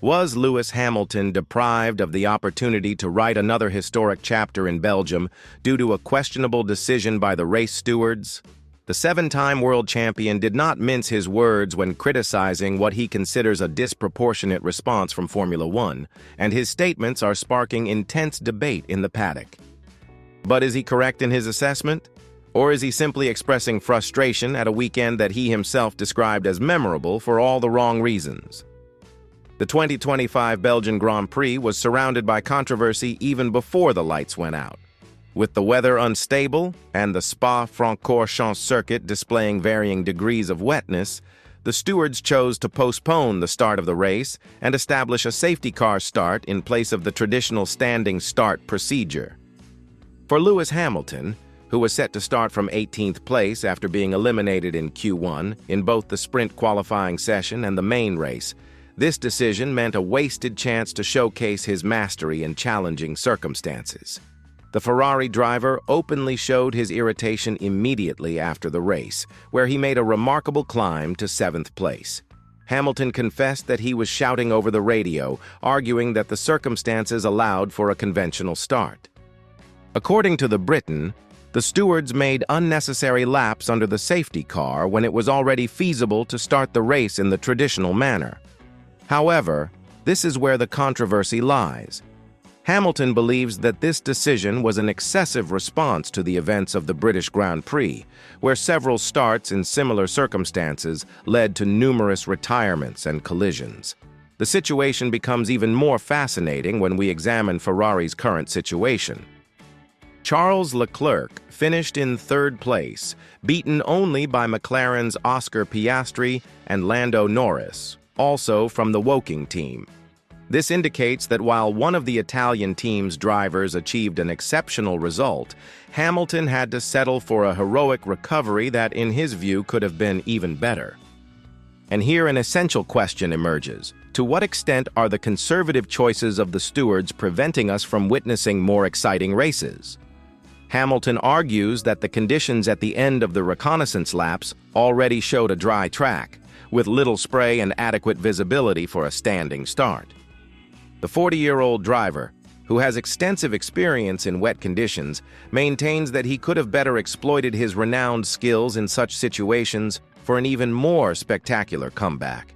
Was Lewis Hamilton deprived of the opportunity to write another historic chapter in Belgium due to a questionable decision by the race stewards? The seven-time world champion did not mince his words when criticizing what he considers a disproportionate response from Formula One, and his statements are sparking intense debate in the paddock. But is he correct in his assessment? Or is he simply expressing frustration at a weekend that he himself described as memorable for all the wrong reasons? The 2025 Belgian Grand Prix was surrounded by controversy even before the lights went out. With the weather unstable and the Spa-Francorchamps circuit displaying varying degrees of wetness, the stewards chose to postpone the start of the race and establish a safety car start in place of the traditional standing start procedure. For Lewis Hamilton, who was set to start from 18th place after being eliminated in Q1 in both the sprint qualifying session and the main race, this decision meant a wasted chance to showcase his mastery in challenging circumstances. The Ferrari driver openly showed his irritation immediately after the race, where he made a remarkable climb to 7th place. Hamilton confessed that he was shouting over the radio, arguing that the circumstances allowed for a conventional start. According to the Briton, the stewards made unnecessary laps under the safety car when it was already feasible to start the race in the traditional manner. However, this is where the controversy lies. Hamilton believes that this decision was an excessive response to the events of the British Grand Prix, where several starts in similar circumstances led to numerous retirements and collisions. The situation becomes even more fascinating when we examine Ferrari's current situation. Charles Leclerc finished in 3rd place, beaten only by McLaren's Oscar Piastri and Lando Norris, also from the Woking team. This indicates that while one of the Italian team's drivers achieved an exceptional result, Hamilton had to settle for a heroic recovery that, in his view, could have been even better. And here an essential question emerges. To what extent are the conservative choices of the stewards preventing us from witnessing more exciting races? Hamilton argues that the conditions at the end of the reconnaissance laps already showed a dry track, with little spray and adequate visibility for a standing start. The 40-year-old driver, who has extensive experience in wet conditions, maintains that he could have better exploited his renowned skills in such situations for an even more spectacular comeback.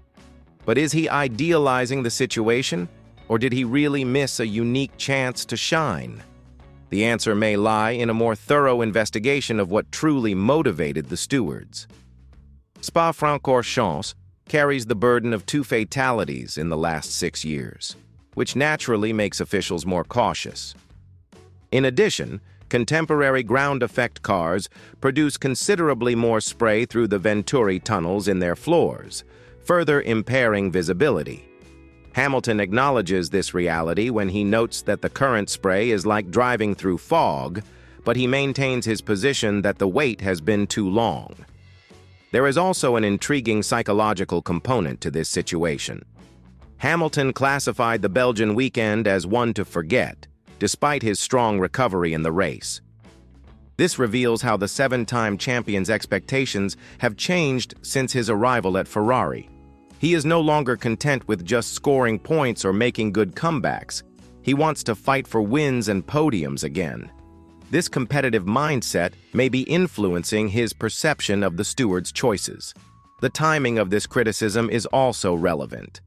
But is he idealizing the situation, or did he really miss a unique chance to shine? The answer may lie in a more thorough investigation of what truly motivated the stewards. Spa-Francorchamps carries the burden of 2 fatalities in the last 6 years, which naturally makes officials more cautious. In addition, contemporary ground effect cars produce considerably more spray through the Venturi tunnels in their floors, further impairing visibility. Hamilton acknowledges this reality when he notes that the current spray is like driving through fog, but he maintains his position that the wait has been too long. There is also an intriguing psychological component to this situation. Hamilton classified the Belgian weekend as one to forget, despite his strong recovery in the race. This reveals how the 7-time champion's expectations have changed since his arrival at Ferrari. He is no longer content with just scoring points or making good comebacks. He wants to fight for wins and podiums again. This competitive mindset may be influencing his perception of the stewards' choices. The timing of this criticism is also relevant.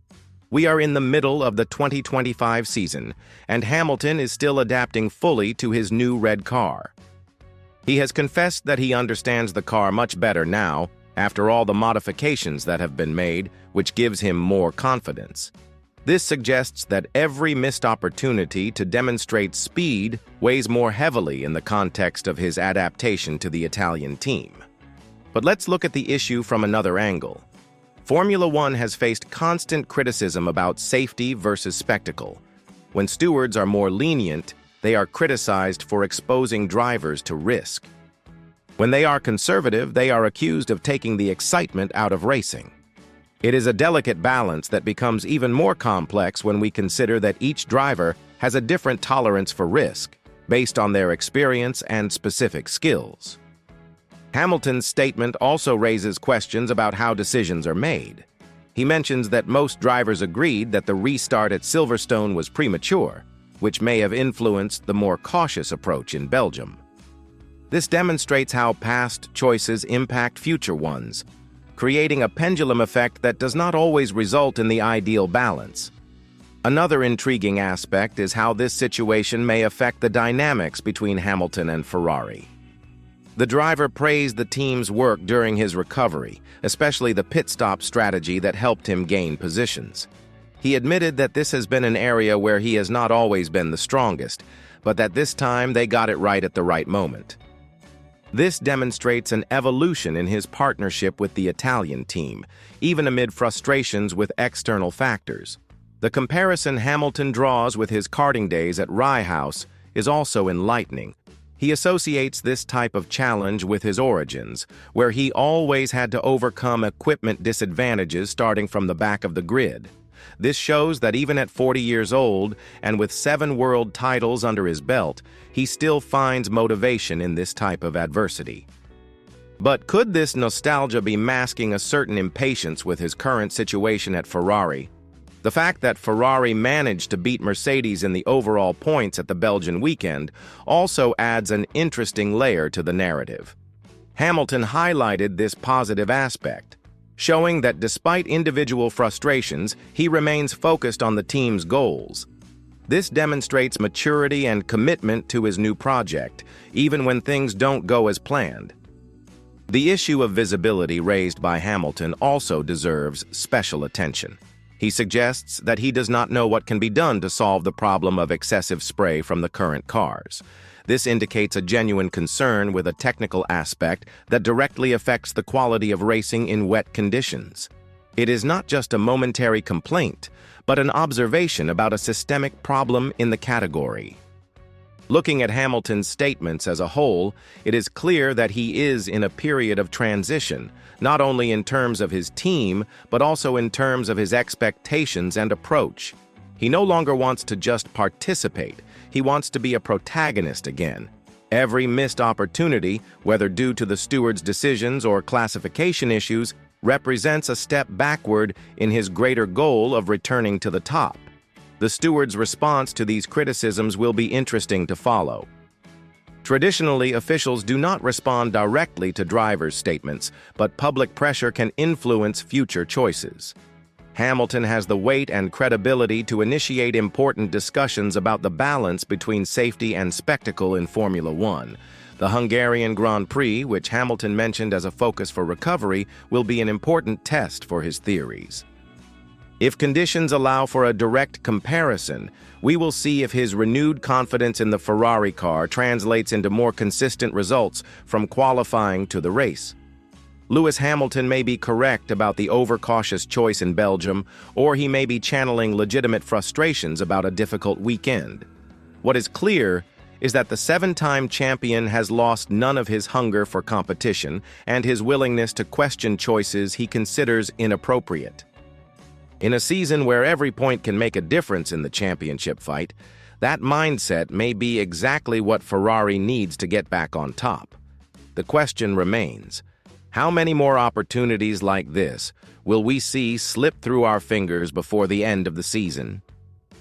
We are in the middle of the 2025 season, and Hamilton is still adapting fully to his new red car. He has confessed that he understands the car much better now, after all the modifications that have been made, which gives him more confidence. This suggests that every missed opportunity to demonstrate speed weighs more heavily in the context of his adaptation to the Italian team. But let's look at the issue from another angle. Formula One has faced constant criticism about safety versus spectacle. When stewards are more lenient, they are criticized for exposing drivers to risk. When they are conservative, they are accused of taking the excitement out of racing. It is a delicate balance that becomes even more complex when we consider that each driver has a different tolerance for risk, based on their experience and specific skills. Hamilton's statement also raises questions about how decisions are made. He mentions that most drivers agreed that the restart at Silverstone was premature, which may have influenced the more cautious approach in Belgium. This demonstrates how past choices impact future ones, creating a pendulum effect that does not always result in the ideal balance. Another intriguing aspect is how this situation may affect the dynamics between Hamilton and Ferrari. The driver praised the team's work during his recovery, especially the pit stop strategy that helped him gain positions. He admitted that this has been an area where he has not always been the strongest, but that this time they got it right at the right moment. This demonstrates an evolution in his partnership with the Italian team, even amid frustrations with external factors. The comparison Hamilton draws with his karting days at Rye House is also enlightening. He associates this type of challenge with his origins, where he always had to overcome equipment disadvantages starting from the back of the grid. This shows that even at 40 years old, and with 7 world titles under his belt, he still finds motivation in this type of adversity. But could this nostalgia be masking a certain impatience with his current situation at Ferrari? The fact that Ferrari managed to beat Mercedes in the overall points at the Belgian weekend also adds an interesting layer to the narrative. Hamilton highlighted this positive aspect, showing that despite individual frustrations, he remains focused on the team's goals. This demonstrates maturity and commitment to his new project, even when things don't go as planned. The issue of visibility raised by Hamilton also deserves special attention. He suggests that he does not know what can be done to solve the problem of excessive spray from the current cars. This indicates a genuine concern with a technical aspect that directly affects the quality of racing in wet conditions. It is not just a momentary complaint, but an observation about a systemic problem in the category. Looking at Hamilton's statements as a whole, it is clear that he is in a period of transition, not only in terms of his team, but also in terms of his expectations and approach. He no longer wants to just participate, he wants to be a protagonist again. Every missed opportunity, whether due to the steward's decisions or classification issues, represents a step backward in his greater goal of returning to the top. The steward's response to these criticisms will be interesting to follow. Traditionally, officials do not respond directly to drivers' statements, but public pressure can influence future choices. Hamilton has the weight and credibility to initiate important discussions about the balance between safety and spectacle in Formula One. The Hungarian Grand Prix, which Hamilton mentioned as a focus for recovery, will be an important test for his theories. If conditions allow for a direct comparison, we will see if his renewed confidence in the Ferrari car translates into more consistent results from qualifying to the race. Lewis Hamilton may be correct about the overcautious choice in Belgium, or he may be channeling legitimate frustrations about a difficult weekend. What is clear is that the 7-time champion has lost none of his hunger for competition and his willingness to question choices he considers inappropriate. In a season where every point can make a difference in the championship fight, that mindset may be exactly what Ferrari needs to get back on top. The question remains, how many more opportunities like this will we see slip through our fingers before the end of the season?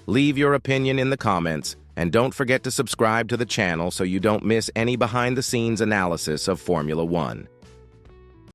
Leave your opinion in the comments, and don't forget to subscribe to the channel so you don't miss any behind-the-scenes analysis of Formula One.